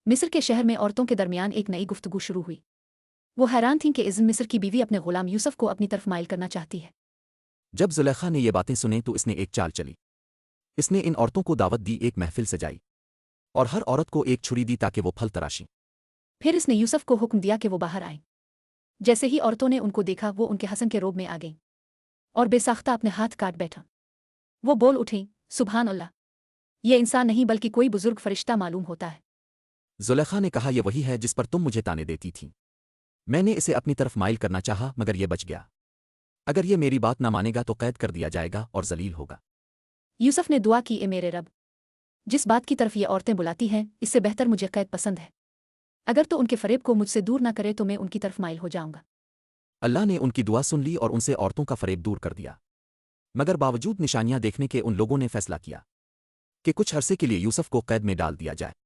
مصر کے شہر میں عورتوں کے درمیان ایک نئی گفتگو شروع ہوئی۔ وہ حیران تھیں کہ اذن مصر کی بیوی اپنے غلام یوسف کو اپنی طرف مائل کرنا چاہتی ہے۔ جب زلیخا نے یہ باتیں سنیں تو اس نے ایک چال چلی۔ اس نے ان عورتوں کو دعوت دی، ایک محفل سجائی اور ہر عورت کو ایک چھری دی تاکہ وہ پھل تراشیں۔ پھر اس نے یوسف کو حکم دیا کہ وہ باہر آئیں۔ جیسے ہی عورتوں نے ان کو دیکھا وہ ان کے حسن کے روب میں آ گئیں اور بے ساختہ اپنے ہاتھ کاٹ بیٹھا۔ وہ بول اٹھیں، سبحان اللہ! یہ انسان نہیں بلکہ کوئی بزرگ فرشتہ معلوم ہوتا ہے۔ زلیخا نے کہا، یہ وہی ہے جس پر تم مجھے تانے دیتی تھی۔ میں نے اسے اپنی طرف مائل کرنا چاہا مگر یہ بچ گیا۔ اگر یہ میری بات نہ مانے گا تو قید کر دیا جائے گا اور ذلیل ہوگا۔ یوسف نے دعا کی، اے میرے رب! جس بات کی طرف یہ عورتیں بلاتی ہیں اس سے بہتر مجھے قید پسند ہے۔ اگر تو ان کے فریب کو مجھ سے دور نہ کرے تو میں ان کی طرف مائل ہو جاؤں گا۔ اللہ نے ان کی دعا سن لی اور ان سے عورتوں کا فریب دور کر دیا۔ مگر باوجود نشانیاں دیکھنے کے ان لوگوں نے فیصلہ کیا کہ کچھ عرصے کے لیے یوسف کو قید میں ڈال دیا جائے۔